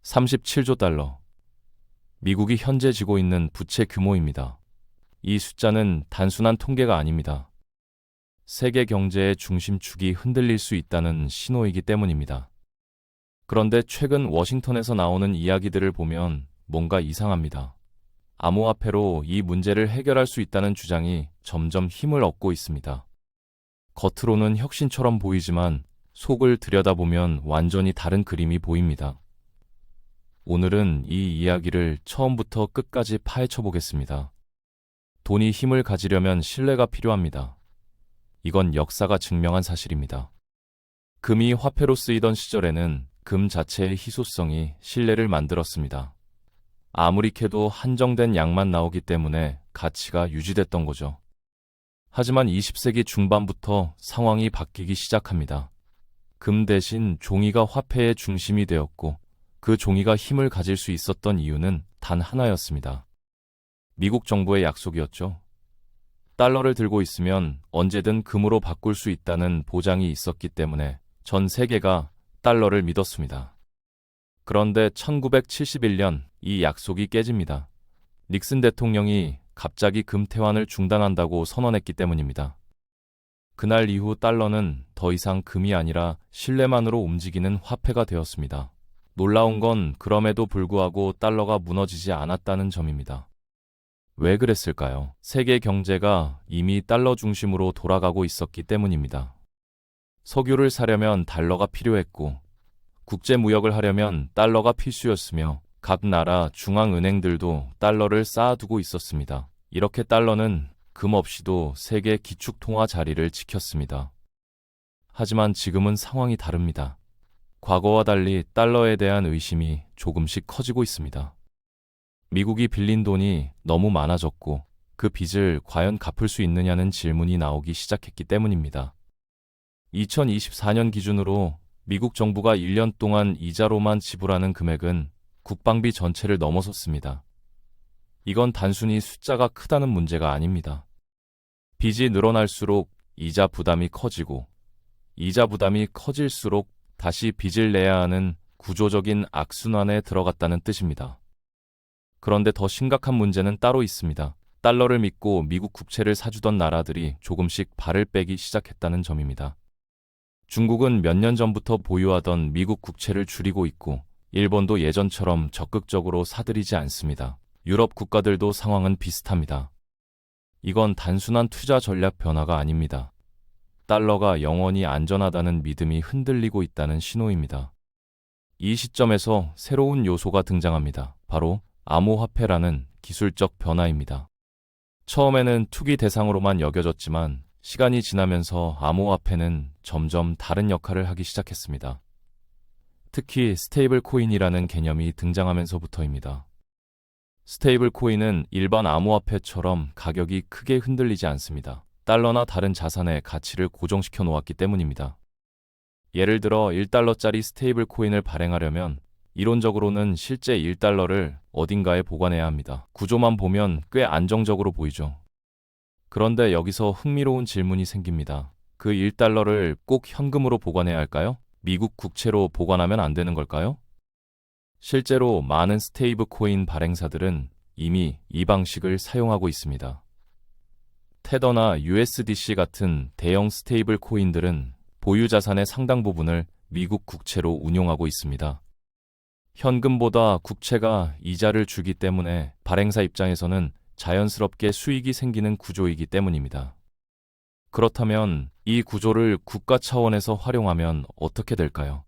37조 달러. 미국이 현재 지고 있는 부채 규모입니다. 이 숫자는 단순한 통계가 아닙니다. 세계 경제의 중심축이 흔들릴 수 있다는 신호이기 때문입니다. 그런데 최근 워싱턴에서 나오는 이야기들을 보면 뭔가 이상합니다. 암호화폐로 이 문제를 해결할 수 있다는 주장이 점점 힘을 얻고 있습니다. 겉으로는 혁신처럼 보이지만 속을 들여다보면 완전히 다른 그림이 보입니다. 오늘은 이 이야기를 처음부터 끝까지 파헤쳐 보겠습니다. 돈이 힘을 가지려면 신뢰가 필요합니다. 이건 역사가 증명한 사실입니다. 금이 화폐로 쓰이던 시절에는 금 자체의 희소성이 신뢰를 만들었습니다. 아무리 캐도 한정된 양만 나오기 때문에 가치가 유지됐던 거죠. 하지만 20세기 중반부터 상황이 바뀌기 시작합니다. 금 대신 종이가 화폐의 중심이 되었고 그 종이가 힘을 가질 수 있었던 이유는 단 하나였습니다. 미국 정부의 약속이었죠. 달러를 들고 있으면 언제든 금으로 바꿀 수 있다는 보장이 있었기 때문에 전 세계가 달러를 믿었습니다. 그런데 1971년 이 약속이 깨집니다. 닉슨 대통령이 갑자기 금 태환을 중단한다고 선언했기 때문입니다. 그날 이후 달러는 더 이상 금이 아니라 신뢰만으로 움직이는 화폐가 되었습니다. 놀라운 건 그럼에도 불구하고 달러가 무너지지 않았다는 점입니다. 왜 그랬을까요? 세계 경제가 이미 달러 중심으로 돌아가고 있었기 때문입니다. 석유를 사려면 달러가 필요했고, 국제 무역을 하려면 달러가 필수였으며, 각 나라 중앙은행들도 달러를 쌓아두고 있었습니다. 이렇게 달러는 금 없이도 세계 기축통화 자리를 지켰습니다. 하지만 지금은 상황이 다릅니다. 과거와 달리 달러에 대한 의심이 조금씩 커지고 있습니다. 미국이 빌린 돈이 너무 많아졌고 그 빚을 과연 갚을 수 있느냐는 질문이 나오기 시작했기 때문입니다. 2024년 기준으로 미국 정부가 1년 동안 이자로만 지불하는 금액은 국방비 전체를 넘어섰습니다. 이건 단순히 숫자가 크다는 문제가 아닙니다. 빚이 늘어날수록 이자 부담이 커지고 이자 부담이 커질수록 다시 빚을 내야 하는 구조적인 악순환에 들어갔다는 뜻입니다. 그런데 더 심각한 문제는 따로 있습니다. 달러를 믿고 미국 국채를 사주던 나라들이 조금씩 발을 빼기 시작했다는 점입니다. 중국은 몇 년 전부터 보유하던 미국 국채를 줄이고 있고 일본도 예전처럼 적극적으로 사들이지 않습니다. 유럽 국가들도 상황은 비슷합니다. 이건 단순한 투자 전략 변화가 아닙니다. 달러가 영원히 안전하다는 믿음이 흔들리고 있다는 신호입니다. 이 시점에서 새로운 요소가 등장합니다. 바로 암호화폐라는 기술적 변화입니다. 처음에는 투기 대상으로만 여겨졌지만 시간이 지나면서 암호화폐는 점점 다른 역할을 하기 시작했습니다. 특히 스테이블 코인이라는 개념이 등장하면서부터입니다. 스테이블 코인은 일반 암호화폐처럼 가격이 크게 흔들리지 않습니다. 달러나 다른 자산의 가치를 고정시켜 놓았기 때문입니다. 예를 들어 1달러짜리 스테이블 코인을 발행하려면 이론적으로는 실제 1달러를 어딘가에 보관해야 합니다. 구조만 보면 꽤 안정적으로 보이죠. 그런데 여기서 흥미로운 질문이 생깁니다. 그 1달러를 꼭 현금으로 보관해야 할까요? 미국 국채로 보관하면 안 되는 걸까요? 실제로 많은 스테이블 코인 발행사들은 이미 이 방식을 사용하고 있습니다. 테더나 USDC 같은 대형 스테이블 코인들은 보유 자산의 상당 부분을 미국 국채로 운용하고 있습니다. 현금보다 국채가 이자를 주기 때문에 발행사 입장에서는 자연스럽게 수익이 생기는 구조이기 때문입니다. 그렇다면 이 구조를 국가 차원에서 활용하면 어떻게 될까요?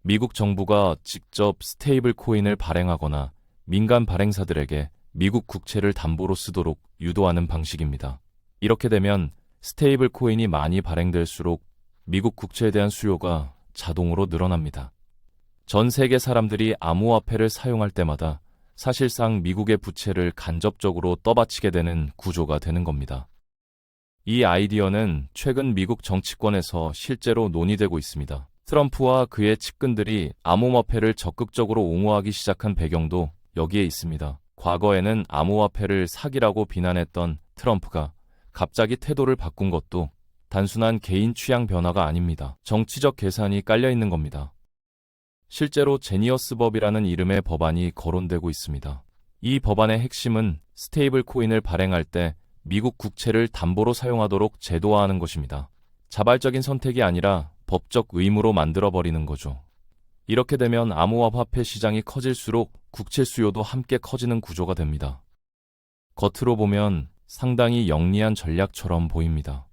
미국 정부가 직접 스테이블 코인을 발행하거나 민간 발행사들에게 미국 국채를 담보로 쓰도록 유도하는 방식입니다. 이렇게 되면 스테이블 코인이 많이 발행될수록 미국 국채에 대한 수요가 자동으로 늘어납니다. 전 세계 사람들이 암호화폐를 사용할 때마다 사실상 미국의 부채를 간접적으로 떠받치게 되는 구조가 되는 겁니다. 이 아이디어는 최근 미국 정치권에서 실제로 논의되고 있습니다. 트럼프와 그의 측근들이 암호화폐를 적극적으로 옹호하기 시작한 배경도 여기에 있습니다. 과거에는 암호화폐를 사기라고 비난했던 트럼프가 갑자기 태도를 바꾼 것도 단순한 개인 취향 변화가 아닙니다. 정치적 계산이 깔려 있는 겁니다. 실제로 제니어스법이라는 이름의 법안이 거론되고 있습니다. 이 법안의 핵심은 스테이블 코인을 발행할 때 미국 국채를 담보로 사용하도록 제도화하는 것입니다. 자발적인 선택이 아니라 법적 의무로 만들어버리는 거죠. 이렇게 되면 암호화폐 시장이 커질수록 국채 수요도 함께 커지는 구조가 됩니다. 겉으로 보면 상당히 영리한 전략처럼 보입니다.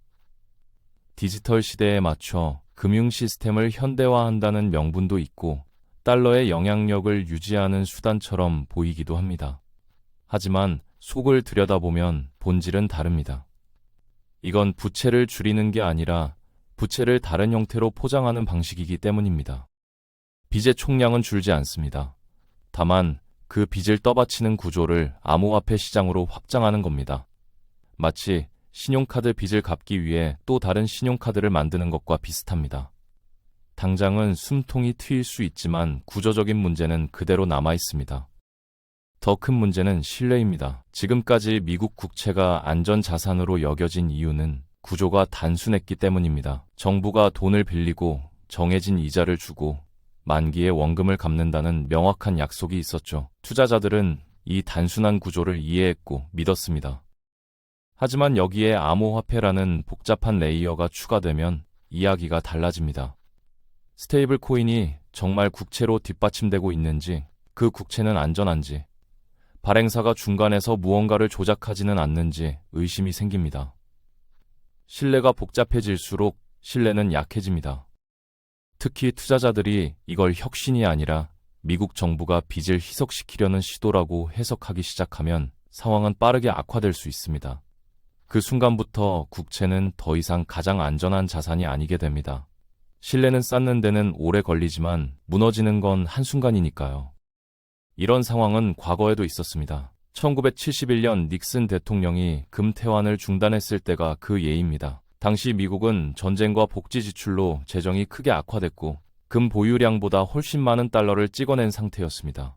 디지털 시대에 맞춰 금융 시스템을 현대화한다는 명분도 있고 달러의 영향력을 유지하는 수단처럼 보이기도 합니다. 하지만 속을 들여다보면 본질은 다릅니다. 이건 부채를 줄이는 게 아니라 부채를 다른 형태로 포장하는 방식이기 때문입니다. 빚의 총량은 줄지 않습니다. 다만 그 빚을 떠받치는 구조를 암호화폐 시장으로 확장하는 겁니다. 마치 신용카드 빚을 갚기 위해 또 다른 신용카드를 만드는 것과 비슷합니다. 당장은 숨통이 트일 수 있지만 구조적인 문제는 그대로 남아 있습니다. 더 큰 문제는 신뢰입니다. 지금까지 미국 국채가 안전자산으로 여겨진 이유는 구조가 단순했기 때문입니다. 정부가 돈을 빌리고 정해진 이자를 주고 만기에 원금을 갚는다는 명확한 약속이 있었죠. 투자자들은 이 단순한 구조를 이해했고 믿었습니다. 하지만 여기에 암호화폐라는 복잡한 레이어가 추가되면 이야기가 달라집니다. 스테이블 코인이 정말 국채로 뒷받침되고 있는지, 그 국채는 안전한지, 발행사가 중간에서 무언가를 조작하지는 않는지 의심이 생깁니다. 신뢰가 복잡해질수록 신뢰는 약해집니다. 특히 투자자들이 이걸 혁신이 아니라 미국 정부가 빚을 희석시키려는 시도라고 해석하기 시작하면 상황은 빠르게 악화될 수 있습니다. 그 순간부터 국채는 더 이상 가장 안전한 자산이 아니게 됩니다. 신뢰는 쌓는 데는 오래 걸리지만 무너지는 건 한순간이니까요. 이런 상황은 과거에도 있었습니다. 1971년 닉슨 대통령이 금 퇴환을 중단했을 때가 그 예입니다. 당시 미국은 전쟁과 복지 지출로 재정이 크게 악화됐고 금 보유량보다 훨씬 많은 달러를 찍어낸 상태였습니다.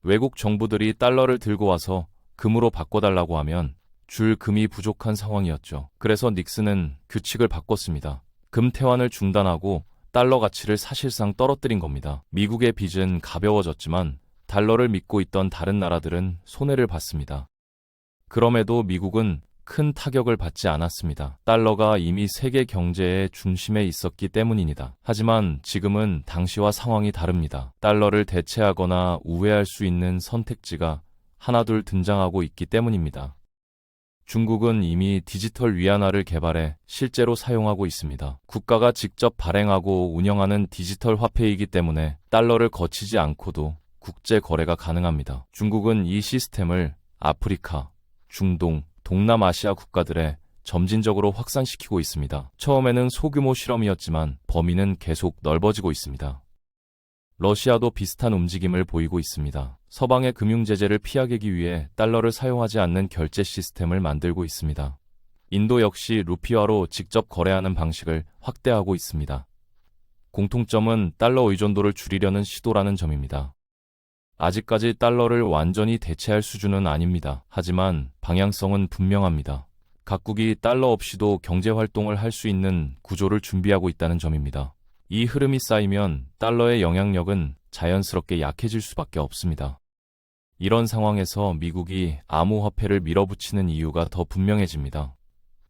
외국 정부들이 달러를 들고 와서 금으로 바꿔달라고 하면 줄 금이 부족한 상황이었죠. 그래서 닉슨은 규칙을 바꿨습니다. 금 퇴환을 중단하고 달러 가치를 사실상 떨어뜨린 겁니다. 미국의 빚은 가벼워졌지만 달러를 믿고 있던 다른 나라들은 손해를 봤습니다. 그럼에도 미국은 큰 타격을 받지 않았습니다. 달러가 이미 세계 경제의 중심에 있었기 때문입니다. 하지만 지금은 당시와 상황이 다릅니다. 달러를 대체하거나 우회할 수 있는 선택지가 하나둘 등장하고 있기 때문입니다. 중국은 이미 디지털 위안화를 개발해 실제로 사용하고 있습니다. 국가가 직접 발행하고 운영하는 디지털 화폐이기 때문에 달러를 거치지 않고도 국제 거래가 가능합니다. 중국은 이 시스템을 아프리카, 중동, 동남아시아 국가들에 점진적으로 확산시키고 있습니다. 처음에는 소규모 실험이었지만 범위는 계속 넓어지고 있습니다. 러시아도 비슷한 움직임을 보이고 있습니다. 서방의 금융 제재를 피하기 위해 달러를 사용하지 않는 결제 시스템을 만들고 있습니다. 인도 역시 루피화로 직접 거래하는 방식을 확대하고 있습니다. 공통점은 달러 의존도를 줄이려는 시도라는 점입니다. 아직까지 달러를 완전히 대체할 수준은 아닙니다. 하지만 방향성은 분명합니다. 각국이 달러 없이도 경제활동을 할 수 있는 구조를 준비하고 있다는 점입니다. 이 흐름이 쌓이면 달러의 영향력은 자연스럽게 약해질 수밖에 없습니다. 이런 상황에서 미국이 암호화폐를 밀어붙이는 이유가 더 분명해집니다.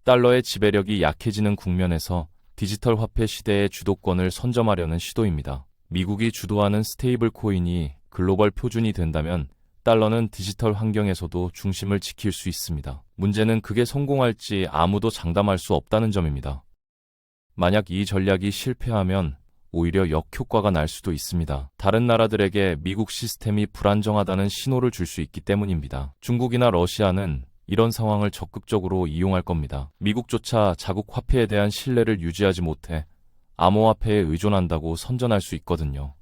달러의 지배력이 약해지는 국면에서 디지털 화폐 시대의 주도권을 선점하려는 시도입니다. 미국이 주도하는 스테이블 코인이 글로벌 표준이 된다면 달러는 디지털 환경에서도 중심을 지킬 수 있습니다. 문제는 그게 성공할지 아무도 장담할 수 없다는 점입니다. 만약 이 전략이 실패하면 오히려 역효과가 날 수도 있습니다. 다른 나라들에게 미국 시스템이 불안정하다는 신호를 줄 수 있기 때문입니다. 중국이나 러시아는 이런 상황을 적극적으로 이용할 겁니다. 미국조차 자국 화폐에 대한 신뢰를 유지하지 못해 암호화폐에 의존한다고 선전할 수 있거든요.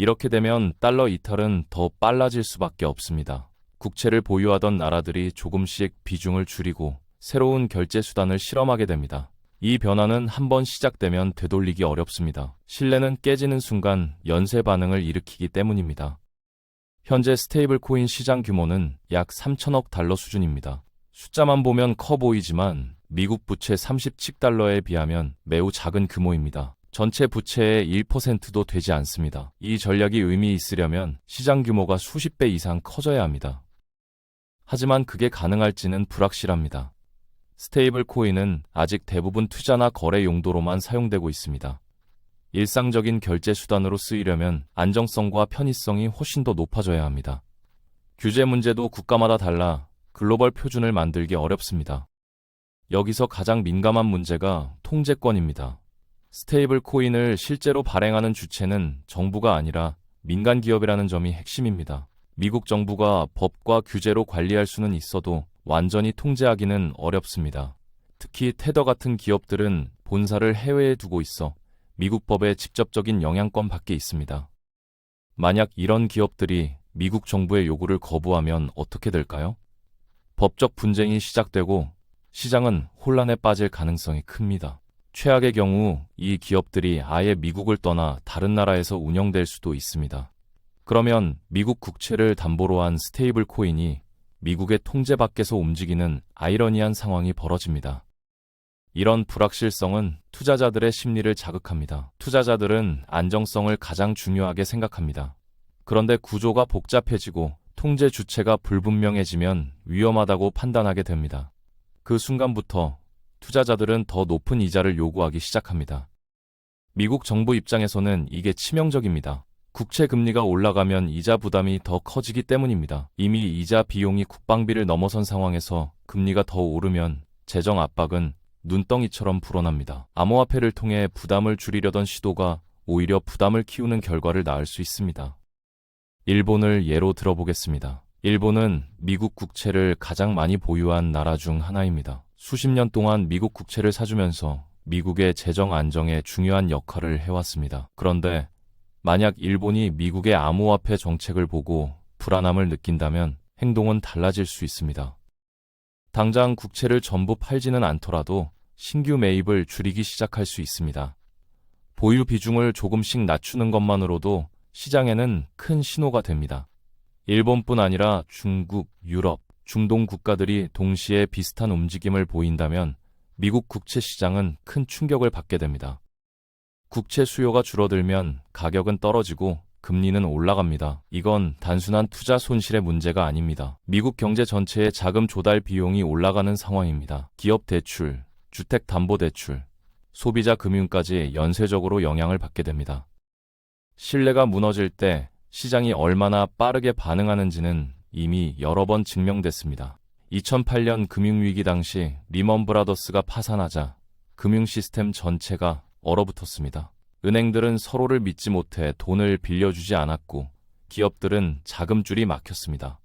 이렇게 되면 달러 이탈은 더 빨라질 수밖에 없습니다. 국채를 보유하던 나라들이 조금씩 비중을 줄이고 새로운 결제 수단을 실험하게 됩니다. 이 변화는 한번 시작되면 되돌리기 어렵습니다. 신뢰는 깨지는 순간 연쇄 반응을 일으키기 때문입니다. 현재 스테이블 코인 시장 규모는 약 3천억 달러 수준입니다. 숫자만 보면 커 보이지만 미국 부채 37달러에 비하면 매우 작은 규모입니다. 전체 부채의 1%도 되지 않습니다. 이 전략이 의미 있으려면 시장 규모가 수십 배 이상 커져야 합니다. 하지만 그게 가능할지는 불확실합니다. 스테이블 코인은 아직 대부분 투자나 거래 용도로만 사용되고 있습니다. 일상적인 결제 수단으로 쓰이려면 안정성과 편의성이 훨씬 더 높아져야 합니다. 규제 문제도 국가마다 달라 글로벌 표준을 만들기 어렵습니다. 여기서 가장 민감한 문제가 통제권입니다. 스테이블 코인을 실제로 발행하는 주체는 정부가 아니라 민간 기업이라는 점이 핵심입니다. 미국 정부가 법과 규제로 관리할 수는 있어도 완전히 통제하기는 어렵습니다. 특히 테더 같은 기업들은 본사를 해외에 두고 있어 미국 법의 직접적인 영향권 밖에 있습니다. 만약 이런 기업들이 미국 정부의 요구를 거부하면 어떻게 될까요? 법적 분쟁이 시작되고 시장은 혼란에 빠질 가능성이 큽니다. 최악의 경우 이 기업들이 아예 미국을 떠나 다른 나라에서 운영될 수도 있습니다. 그러면 미국 국채를 담보로 한 스테이블 코인이 미국의 통제 밖에서 움직이는 아이러니한 상황이 벌어집니다. 이런 불확실성은 투자자들의 심리를 자극합니다. 투자자들은 안정성을 가장 중요하게 생각합니다. 그런데 구조가 복잡해지고 통제 주체가 불분명해지면 위험하다고 판단하게 됩니다. 그 순간부터 투자자들은 더 높은 이자를 요구하기 시작합니다. 미국 정부 입장에서는 이게 치명적입니다. 국채 금리가 올라가면 이자 부담이 더 커지기 때문입니다. 이미 이자 비용이 국방비를 넘어선 상황에서 금리가 더 오르면 재정 압박은 눈덩이처럼 불어납니다. 암호화폐를 통해 부담을 줄이려던 시도가 오히려 부담을 키우는 결과를 낳을 수 있습니다. 일본을 예로 들어보겠습니다. 일본은 미국 국채를 가장 많이 보유한 나라 중 하나입니다. 수십 년 동안 미국 국채를 사주면서 미국의 재정 안정에 중요한 역할을 해왔습니다. 그런데 만약 일본이 미국의 암호화폐 정책을 보고 불안함을 느낀다면 행동은 달라질 수 있습니다. 당장 국채를 전부 팔지는 않더라도 신규 매입을 줄이기 시작할 수 있습니다. 보유 비중을 조금씩 낮추는 것만으로도 시장에는 큰 신호가 됩니다. 일본뿐 아니라 중국, 유럽, 중동 국가들이 동시에 비슷한 움직임을 보인다면 미국 국채 시장은 큰 충격을 받게 됩니다. 국채 수요가 줄어들면 가격은 떨어지고 금리는 올라갑니다. 이건 단순한 투자 손실의 문제가 아닙니다. 미국 경제 전체의 자금 조달 비용이 올라가는 상황입니다. 기업 대출, 주택 담보 대출, 소비자 금융까지 연쇄적으로 영향을 받게 됩니다. 신뢰가 무너질 때 시장이 얼마나 빠르게 반응하는지는 이미 여러 번 증명됐습니다. 2008년 금융위기 당시 리먼 브라더스가 파산하자 금융 시스템 전체가 얼어붙었습니다. 은행들은 서로를 믿지 못해 돈을 빌려주지 않았고 기업들은 자금줄이 막혔습니다.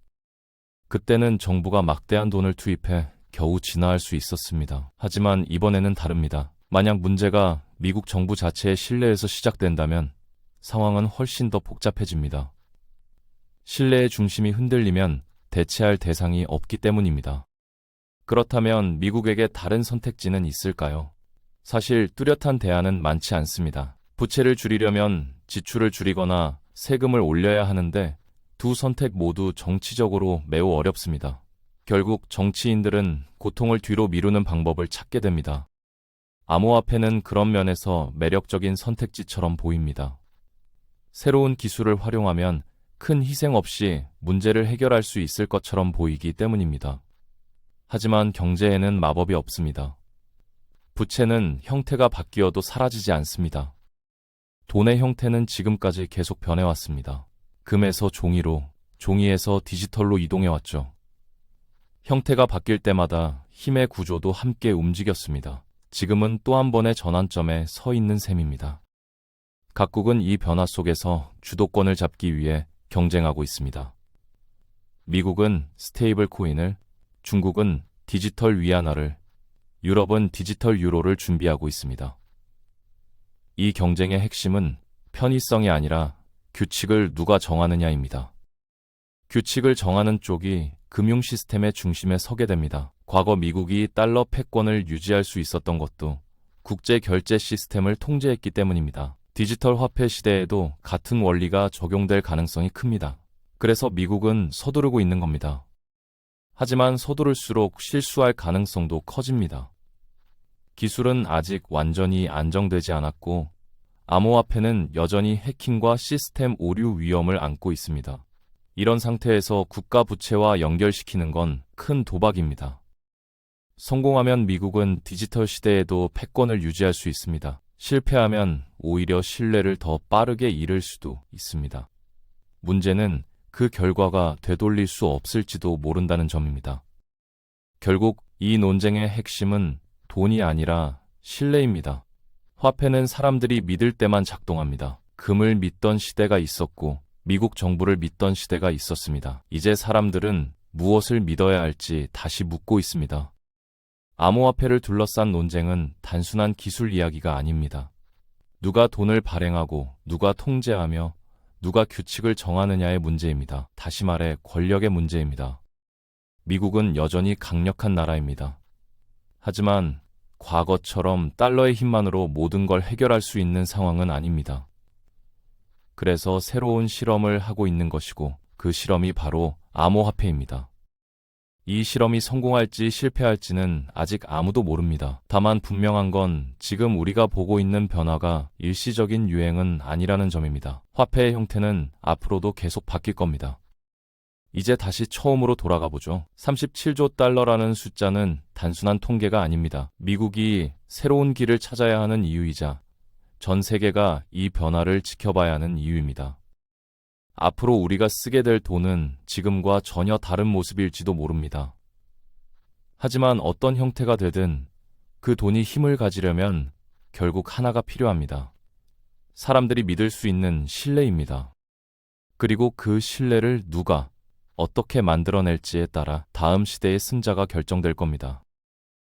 그때는 정부가 막대한 돈을 투입해 겨우 진화할 수 있었습니다. 하지만 이번에는 다릅니다. 만약 문제가 미국 정부 자체의 신뢰에서 시작된다면 상황은 훨씬 더 복잡해집니다. 신뢰의 중심이 흔들리면 대체할 대상이 없기 때문입니다. 그렇다면 미국에게 다른 선택지는 있을까요? 사실 뚜렷한 대안은 많지 않습니다. 부채를 줄이려면 지출을 줄이거나 세금을 올려야 하는데 두 선택 모두 정치적으로 매우 어렵습니다. 결국 정치인들은 고통을 뒤로 미루는 방법을 찾게 됩니다. 암호화폐는 그런 면에서 매력적인 선택지처럼 보입니다. 새로운 기술을 활용하면 큰 희생 없이 문제를 해결할 수 있을 것처럼 보이기 때문입니다. 하지만 경제에는 마법이 없습니다. 부채는 형태가 바뀌어도 사라지지 않습니다. 돈의 형태는 지금까지 계속 변해왔습니다. 금에서 종이로, 종이에서 디지털로 이동해왔죠. 형태가 바뀔 때마다 힘의 구조도 함께 움직였습니다. 지금은 또 한 번의 전환점에 서 있는 셈입니다. 각국은 이 변화 속에서 주도권을 잡기 위해 경쟁하고 있습니다. 미국은 스테이블 코인을, 중국은 디지털 위안화를, 유럽은 디지털 유로를 준비하고 있습니다. 이 경쟁의 핵심은 편의성이 아니라 규칙을 누가 정하느냐입니다. 규칙을 정하는 쪽이 금융 시스템의 중심에 서게 됩니다. 과거 미국이 달러 패권을 유지할 수 있었던 것도 국제 결제 시스템을 통제했기 때문입니다. 디지털 화폐 시대에도 같은 원리가 적용될 가능성이 큽니다. 그래서 미국은 서두르고 있는 겁니다. 하지만 서두를수록 실수할 가능성도 커집니다. 기술은 아직 완전히 안정되지 않았고 암호화폐는 여전히 해킹과 시스템 오류 위험을 안고 있습니다. 이런 상태에서 국가 부채와 연결시키는 건 큰 도박입니다. 성공하면 미국은 디지털 시대에도 패권을 유지할 수 있습니다. 실패하면 오히려 신뢰를 더 빠르게 잃을 수도 있습니다. 문제는 그 결과가 되돌릴 수 없을지도 모른다는 점입니다. 결국 이 논쟁의 핵심은 돈이 아니라 신뢰입니다. 화폐는 사람들이 믿을 때만 작동합니다. 금을 믿던 시대가 있었고 미국 정부를 믿던 시대가 있었습니다. 이제 사람들은 무엇을 믿어야 할지 다시 묻고 있습니다. 암호화폐를 둘러싼 논쟁은 단순한 기술 이야기가 아닙니다. 누가 돈을 발행하고 누가 통제하며 누가 규칙을 정하느냐의 문제입니다. 다시 말해 권력의 문제입니다. 미국은 여전히 강력한 나라입니다. 하지만 과거처럼 달러의 힘만으로 모든 걸 해결할 수 있는 상황은 아닙니다. 그래서 새로운 실험을 하고 있는 것이고 그 실험이 바로 암호화폐입니다. 이 실험이 성공할지 실패할지는 아직 아무도 모릅니다. 다만 분명한 건 지금 우리가 보고 있는 변화가 일시적인 유행은 아니라는 점입니다. 화폐의 형태는 앞으로도 계속 바뀔 겁니다. 이제 다시 처음으로 돌아가 보죠. 37조 달러라는 숫자는 단순한 통계가 아닙니다. 미국이 새로운 길을 찾아야 하는 이유이자 전 세계가 이 변화를 지켜봐야 하는 이유입니다. 앞으로 우리가 쓰게 될 돈은 지금과 전혀 다른 모습일지도 모릅니다. 하지만 어떤 형태가 되든 그 돈이 힘을 가지려면 결국 하나가 필요합니다. 사람들이 믿을 수 있는 신뢰입니다. 그리고 그 신뢰를 누가 어떻게 만들어낼지에 따라 다음 시대의 승자가 결정될 겁니다.